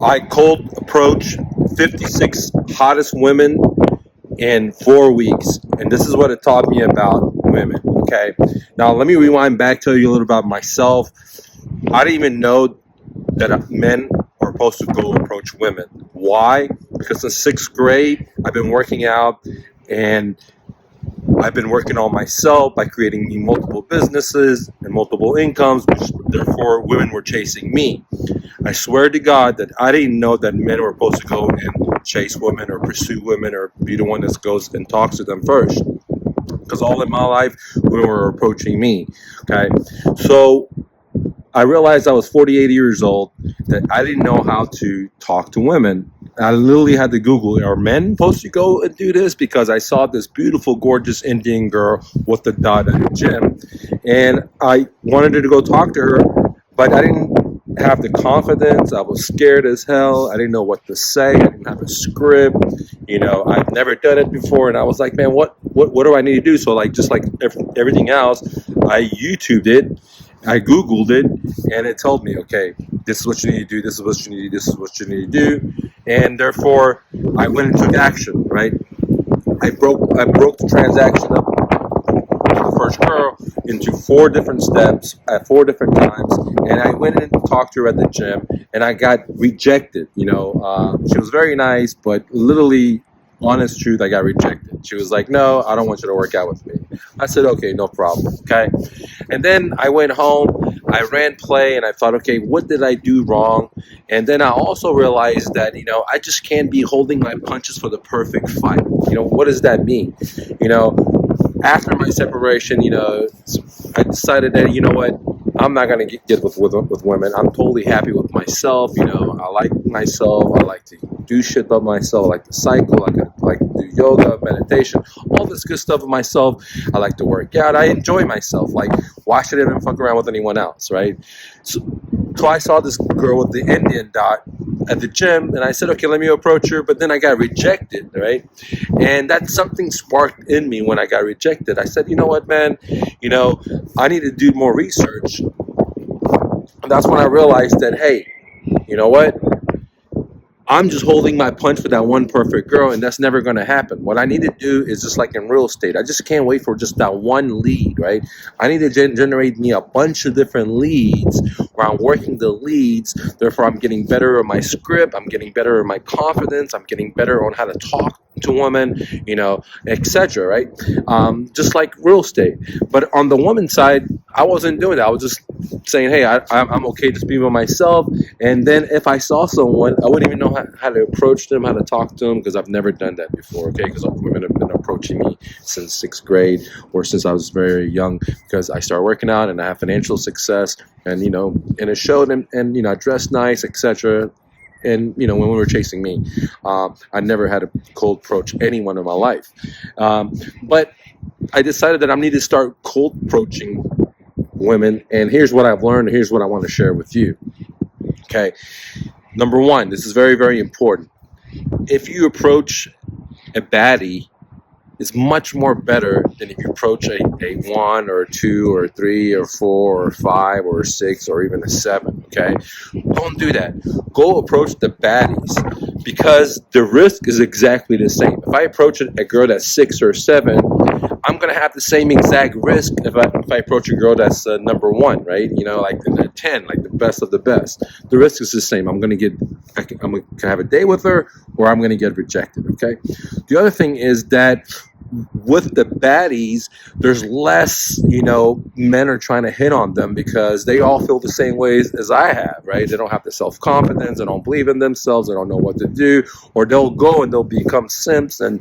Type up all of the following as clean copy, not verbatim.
I cold approach 56 hottest women in 4 weeks. And this is what it taught me about women. Okay. Now, let me rewind back, tell you a little about myself. I didn't even know that men are supposed to go approach women. Why? Because in sixth grade, I've been working out and I've been working on myself by creating me multiple businesses and multiple incomes, which therefore women were chasing me. I swear to God that I didn't know that men were supposed to go and chase women or pursue women or be the one that goes and talks to them first. Because all in my life, women were approaching me. Okay. So I realized I was 48 years old that I didn't know how to talk to women. I literally had to Google, are men supposed to go and do this? Because I saw this beautiful, gorgeous Indian girl with the dot at the gym. And I wanted to go talk to her, but I didn't have the confidence. I was scared as hell. I didn't know what to say. I didn't have a script. I've never done it before. And I was like, man, what do I need to do? So just like everything else, I YouTubed it. I Googled it, and it told me, okay, this is what you need to do, this is what you need to do, this is what you need to do. And therefore, I went and took action, right? I broke the transaction up with the first girl into 4 different steps at 4 different times. And I went in and talked to her at the gym, and I got rejected. She was very nice, but literally, honest truth, I got rejected. She was like, no, I don't want you to work out with me. I said, okay, no problem. Okay. And then I went home, I ran play, and I thought, okay, what did I do wrong? And then I also realized that, I just can't be holding my punches for the perfect fight. What does that mean? After my separation, I decided that, what, I'm not going to get with women. I'm totally happy with myself. I like myself. I like to do shit by myself. I like to cycle. I like to do yoga, meditation, all this good stuff with myself. I like to work out. I enjoy myself. Like, why should I even fuck around with anyone else, right? So I saw this girl with the Indian dot at the gym, and I said, okay, let me approach her. But then I got rejected, right? And that something sparked in me when I got rejected. I said, you know what, man? I need to do more research. And that's when I realized that, hey, you know what? I'm just holding my punch for that one perfect girl, and that's never going to happen. What I need to do is just like in real estate. I just can't wait for just that one lead, right? I need to generate me a bunch of different leads where I'm working the leads. Therefore, I'm getting better at my script. I'm getting better at my confidence. I'm getting better on how to talk to women, etc., right? Just like real estate. But on the woman side, I wasn't doing that. I was just saying, hey, I'm okay just being with myself. And then if I saw someone, I wouldn't even know how to approach them, how to talk to them, because I've never done that before, okay? Because women have been approaching me since sixth grade or since I was very young, because I started working out and I have financial success, and, and it showed, and I dressed nice, etc. And, when we were chasing me, I never had a cold approach anyone in my life. But I decided that I need to start cold approaching women. And here's what I've learned. Here's what I want to share with you. Okay. Number 1, this is very, very important. If you approach a baddie, it's much more better than if you approach a 1 or a 2 or a 3 or 4 or 5 or a 6 or even a 7, okay? Don't do that. Go approach the baddies, because the risk is exactly the same. If I approach a girl that's 6 or 7, I'm going to have the same exact risk if I approach a girl that's number 1, right? Like the 10, like the best of the best. The risk is the same. I'm going to have a date with her, or I'm going to get rejected, okay? The other thing is that with the baddies, there's less, men are trying to hit on them because they all feel the same ways as I have, right? They don't have the self-confidence, they don't believe in themselves, they don't know what to do, or they'll go and they'll become simps, and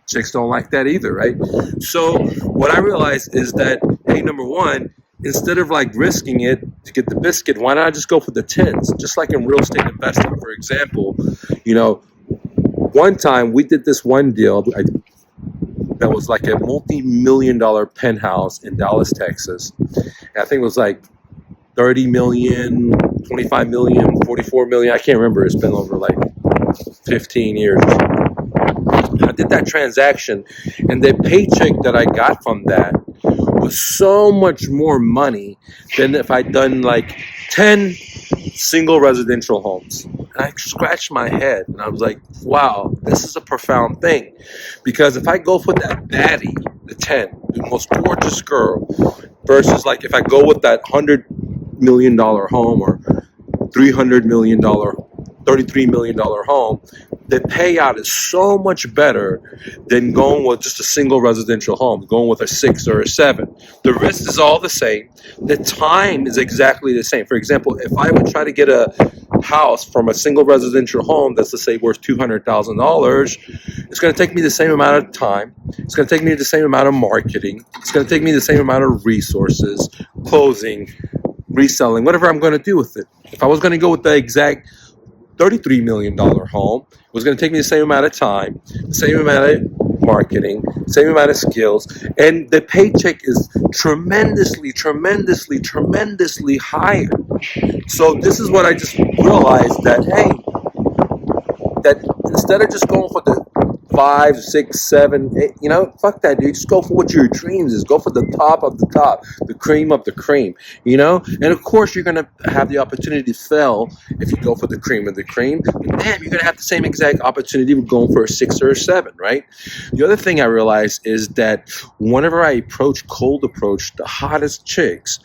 chicks don't like that either, right? So what I realized is that, hey, number 1, instead of risking it to get the biscuit, why not just go for the 10s? Just like in real estate investing, for example, one time we did this one deal that was like a multi-million-dollar penthouse in Dallas, Texas. And I think it was like 30 million, 25 million, 44 million. I can't remember. It's been over 15 years. I did that transaction, and the paycheck that I got from that was so much more money than if I'd done 10 single residential homes. And I scratched my head and I was like, wow, this is a profound thing. Because if I go for that baddie, the 10, the most gorgeous girl, versus like if I go with that $100 million home or $300 million, $33 million home, the payout is so much better than going with just a single residential home, going with a 6 or a 7. The risk is all the same. The time is exactly the same. For example, if I would try to get a house from a single residential home that's, let's say, worth $200,000, it's going to take me the same amount of time. It's going to take me the same amount of marketing. It's going to take me the same amount of resources, closing, reselling, whatever I'm going to do with it. If I was going to go with the exact $33 million home, it was going to take me the same amount of time, the same amount of marketing, same amount of skills, and the paycheck is tremendously higher. So this is what I just realized, that, hey, that instead of just going for the 5, 6, 7, 8, fuck that, dude. Just go for what your dreams is. Go for the top of the top, the cream of the cream, And of course, you're gonna have the opportunity to fail if you go for the cream of the cream. But damn, you're gonna have the same exact opportunity with going for a 6 or a 7, right? The other thing I realized is that whenever I cold approach the hottest chicks,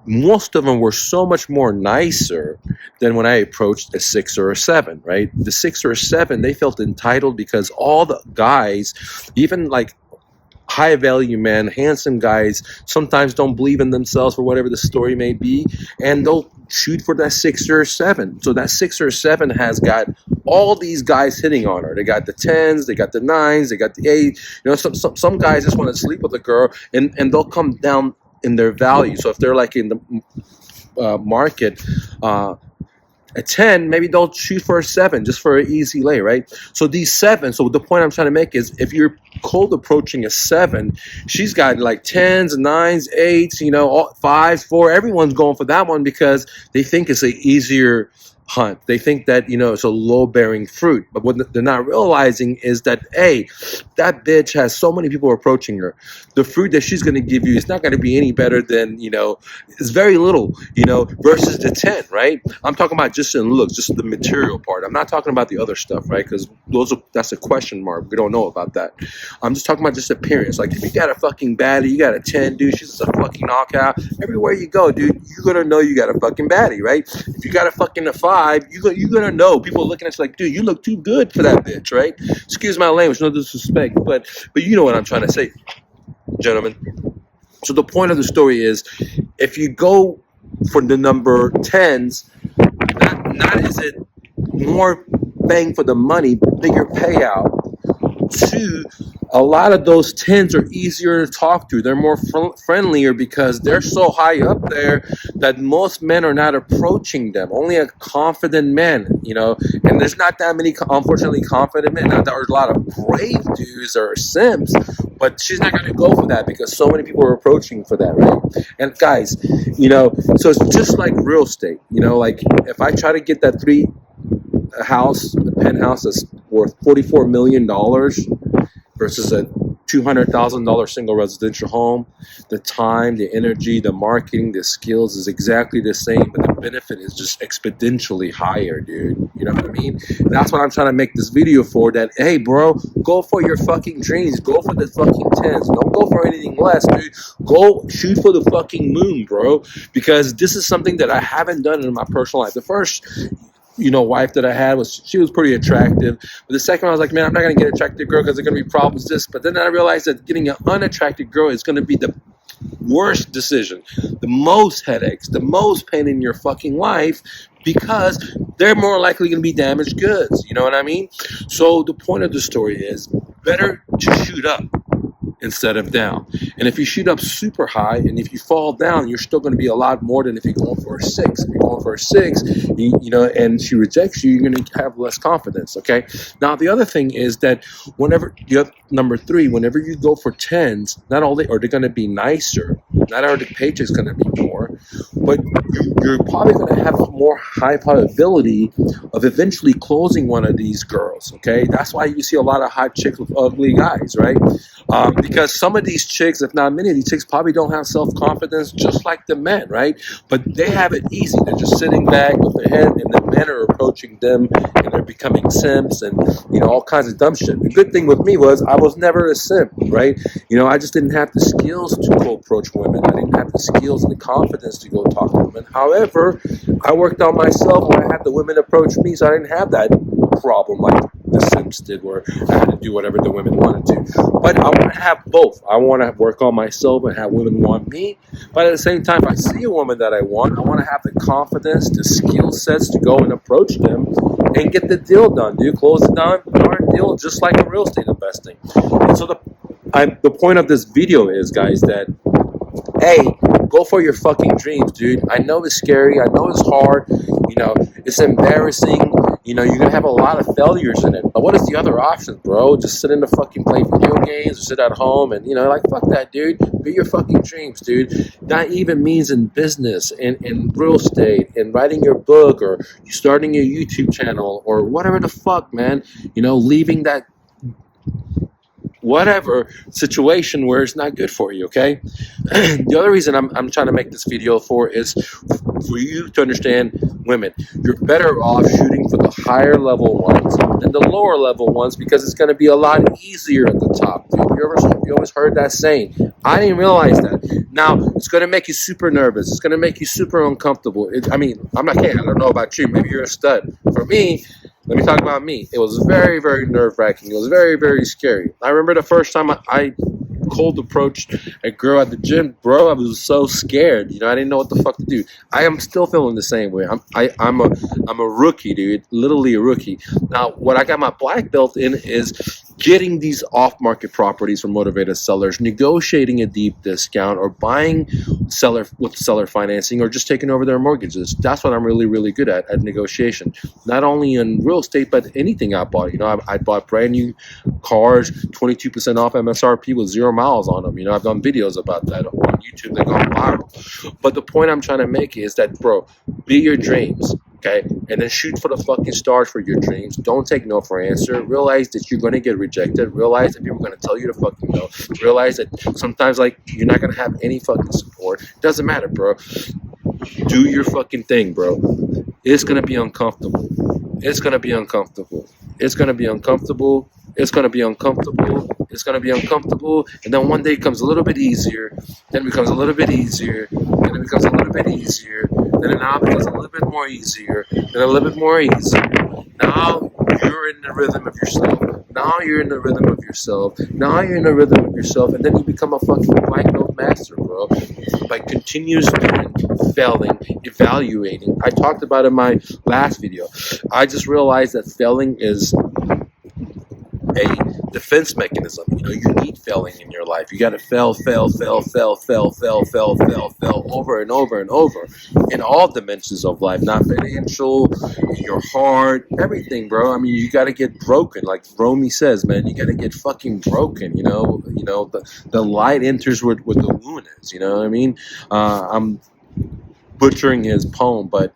most of them were so much more nicer than when I approached a 6 or a 7, right? The 6 or a 7, they felt entitled because all the guys, even like high value men, handsome guys, sometimes don't believe in themselves for whatever the story may be, and they'll shoot for that 6 or 7. So that 6 or 7 has got all these guys hitting on her. They got the 10s, they got the 9s, they got the 8. Some guys just want to sleep with a girl, and they'll come down in their value. So if they're like in the market a 10, maybe they'll shoot for a 7 just for an easy lay, right? So these 7, so the point I'm trying to make is, if you're cold approaching a 7, she's got like 10s, 9s, 8s, all 5s, 4. Everyone's going for that one because they think it's an easier hunt. They think that, it's a low-bearing fruit. But what they're not realizing is that, hey, that bitch has so many people approaching her. The fruit that she's going to give you is not going to be any better than, it's very little, versus the 10, right? I'm talking about just in looks, just the material part. I'm not talking about the other stuff, right? Because that's a question mark. We don't know about that. I'm just talking about just appearance. Like, if you got a fucking baddie, you got a 10, dude, she's just a fucking knockout. Everywhere you go, dude, you're going to know you got a fucking baddie, right? If you got a fucking a 5, you're gonna know. People looking at you like, dude, you look too good for that bitch, right? Excuse my language, no disrespect, but you know what I'm trying to say, gentlemen. So the point of the story is, if you go for the number 10s, not is it more bang for the money, bigger payout. 2, a lot of those 10s are easier to talk to. They're more friendlier because they're so high up there that most men are not approaching them. Only a confident man, and there's not that many, unfortunately, confident men. Now, there are a lot of brave dudes or simps, but she's not going to go for that because so many people are approaching for that, right? And guys, so it's just like real estate, like if I try to get that a penthouse that's worth $44 million versus a $200,000 single residential home, the time, the energy, the marketing, the skills is exactly the same, but the benefit is just exponentially higher, dude. You know what I mean? And that's what I'm trying to make this video for, that, hey, bro, go for your fucking dreams. Go for the fucking 10s. Don't go for anything less, dude. Go shoot for the fucking moon, bro, because this is something that I haven't done in my personal life. The first wife that I had she was pretty attractive. But the second one, I was like, man, I'm not going to get an attractive girl because there's going to be problems with this. But then I realized that getting an unattractive girl is going to be the worst decision, the most headaches, the most pain in your fucking life, because they're more likely going to be damaged goods. You know what I mean? So the point of the story is, better to shoot up instead of down. And if you shoot up super high and if you fall down, you're still going to be a lot more than if you're going for a 6. If you're going for a 6, and she rejects you, you're going to have less confidence, okay? Now, the other thing is that whenever you have number 3, whenever you go for 10s, not only are they going to be nicer, not only the paycheck's going to be more, but you're probably going to have a more high probability of eventually closing one of these girls. Okay, that's why you see a lot of hot chicks with ugly guys, right? Because some of these chicks, if not many of these chicks, probably don't have self-confidence just like the men, right? But they have it easy. They're just sitting back with their head, and the men are approaching them, and they're becoming simps, and all kinds of dumb shit. The good thing with me was I was never a simp, right? I just didn't have the skills to go approach women. I didn't have the skills and the confidence to go talk to women. However, I worked on myself when I had the women approach me, so I didn't have that problem like the Sims did, where I had to do whatever the women wanted to. But I want to have both. I want to work on myself and have women want me. But at the same time, if I see a woman that I want to have the confidence, the skill sets to go and approach them and get the deal done, dude. Close the darn deal, just like in real estate investing. And so the point of this video is, guys, that hey, go for your fucking dreams, dude. I know it's scary. I know it's hard. It's embarrassing. You're going to have a lot of failures in it. But what is the other option, bro? Just sit in the fucking play video games or sit at home and, fuck that, dude. Be your fucking dreams, dude. That even means in business, in real estate, in writing your book, or you starting your YouTube channel, or whatever the fuck, man. Leaving that whatever situation where it's not good for you, okay? The other reason I'm trying to make this video is for you to understand, women, you're better off shooting for the higher level ones than the lower level ones, because it's going to be a lot easier at the top, dude. You always heard that saying. I didn't realize that. Now, it's going to make you super nervous. It's going to make you super uncomfortable. I'm not kidding. I don't know about you. Maybe you're a stud. For me, let me talk about me. It was very, very nerve-wracking. It was very, very scary. I remember the first time I cold approached a girl at the gym, bro. I was so scared. I didn't know what the fuck to do. I am still feeling the same way. I'm a rookie, dude. Literally a rookie. Now, what I got my black belt in is getting these off-market properties from motivated sellers, negotiating a deep discount, or buying with seller financing, or just taking over their mortgages. That's what I'm really, really good at negotiation. Not only in real estate, but anything I bought. I bought brand new cars, 22% off MSRP with 0 miles on them. I've done videos about that on YouTube. They've gone viral. But the point I'm trying to make is that, bro, be your dreams. Okay, and then shoot for the fucking stars for your dreams. Don't take no for an answer. Realize that you're going to get rejected. Realize that people are going to tell you to fucking no. Realize that sometimes, you're not going to have any fucking support. It doesn't matter, bro. Do your fucking thing, bro. It's going to be uncomfortable. It's going to be uncomfortable. It's going to be uncomfortable. It's going to be uncomfortable. It's going to be uncomfortable. And then one day it becomes a little bit easier. Then it becomes a little bit easier. Then it becomes a little bit easier. Then it now becomes a little bit more easier. Then a little bit more easier. Now you're in the rhythm of yourself. Now you're in the rhythm of yourself. Now you're in the rhythm of yourself. And then you become a fucking black belt master, bro. By continuously failing, evaluating. I talked about it in my last video. I just realized that failing is a defense mechanism. You need failing in your life. You got to fail over and over and over in all dimensions of life, not financial, your heart, everything, bro. You got to get broken, like Romy says, man. You got to get fucking broken. The light enters where the wound is. You know what I mean? I'm butchering his poem, but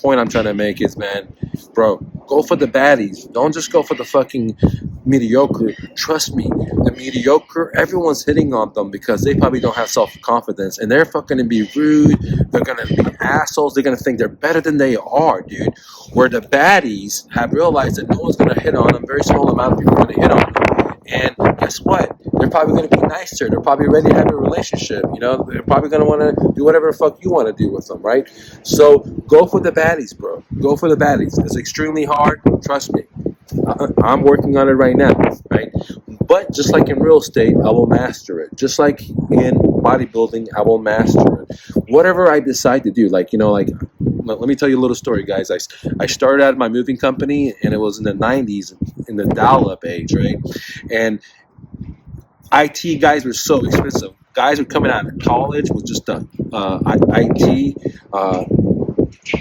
point I'm trying to make is, man, bro, go for the baddies. Don't just go for the fucking mediocre. Trust me, the mediocre, everyone's hitting on them because they probably don't have self-confidence, and they're fucking gonna be rude. They're gonna be assholes. They're gonna think they're better than they are, dude. Where the baddies have realized that no one's gonna hit on them. Very small amount of people are gonna hit on them. And guess what? They're probably going to be nicer. They're probably ready to have a relationship. They're probably going to want to do whatever the fuck you want to do with them, right? So go for the baddies, bro. Go for the baddies. It's extremely hard. Trust me. I'm working on it right now, right? But just like in real estate, I will master it. Just like in bodybuilding, I will master it. Whatever I decide to do, let me tell you a little story, guys. I started out my moving company, and it was in the 90s, in the dial-up age, right? And IT guys were so expensive. Guys were coming out of college with just a IT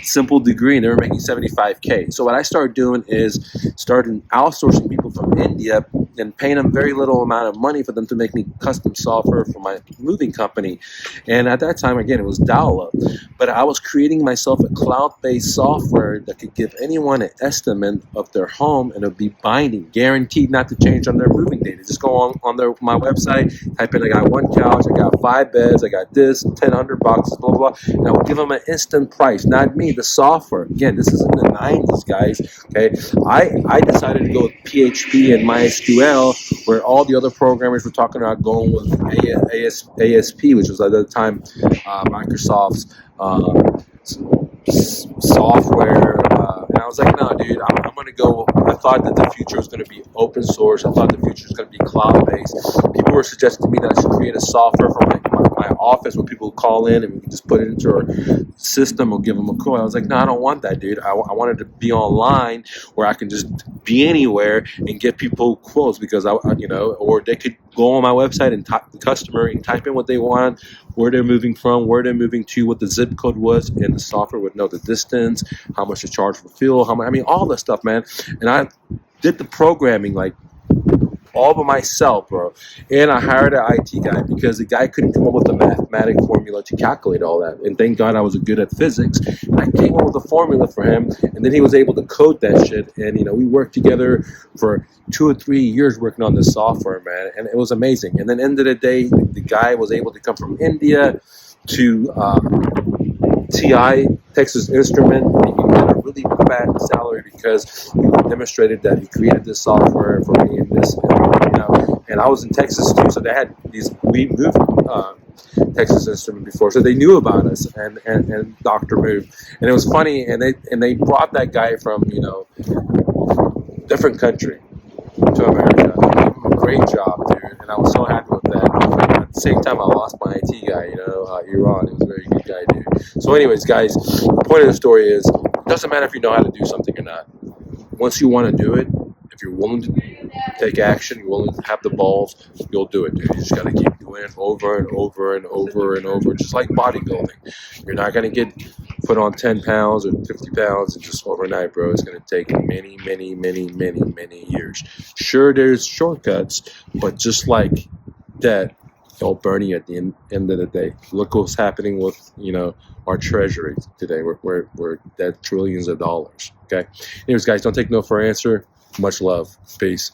simple degree, and they were making $75K. So what I started doing is starting outsourcing people from India and paying them very little amount of money for them to make me custom software for my moving company. And at that time, again, it was dial-up. But I was creating myself a cloud-based software that could give anyone an estimate of their home, and it would be binding, guaranteed not to change on their moving date. Just go on my website, type in, I got 1 couch, I got 5 beds, I got this, 1,000 boxes, blah, blah, blah. And I would give them an instant price, not me, the software. Again, this is in the 90s, guys. Okay, I decided to go with PHP and MySQL, where all the other programmers were talking about going with ASP, which was at the time Microsoft's software. And I was like, no, dude, I'm going to go. I thought that the future was going to be open source. I thought the future was going to be cloud-based. People were suggesting to me that I should create a software for my office where people call in and we can just put it into our system or give them a call. I was like, no, I don't want that, dude. I wanted to be online where I can just be anywhere and get people quotes, because or they could go on my website and type the customer and type in what they want, where they're moving from, where they're moving to, what the zip code was, and the software would know the distance, how much to charge for fuel, how much, all this stuff, man. And I did the programming like all by myself, bro. And I hired an IT guy because the guy couldn't come up with a mathematic formula to calculate all that. And thank God I was good at physics. And I came up with a formula for him, and then he was able to code that shit. And we worked together for 2 or 3 years working on this software, man. And it was amazing. And then end of the day, the guy was able to come from India to TI, Texas Instrument. He got a really fat salary because he demonstrated that he created this software for me and this, and I was in Texas too, so they had we moved Texas Instrument before, so they knew about us and Dr. Move, and it was funny, and they brought that guy from different country to America. He gave him a great job, dude, and I was so happy with that. At the same time, I lost my IT guy, Iran. He was a very good guy, dude. So anyways, guys, the point of the story is, it doesn't matter if you know how to do something or not. Once you want to do it, if you're willing to take action, you're willing to have the balls, you'll do it, dude. You just got to keep doing it over and over and over and over, just like bodybuilding. You're not going to get put on 10 pounds or 50 pounds and just overnight, bro. It's going to take many, many, many, many, many years. Sure, there's shortcuts, but just like that, it'll burn you at the end of the day. Look what's happening with, our treasury today. We're at trillions of dollars, okay? Anyways, guys, don't take no for an answer. Much love. Peace.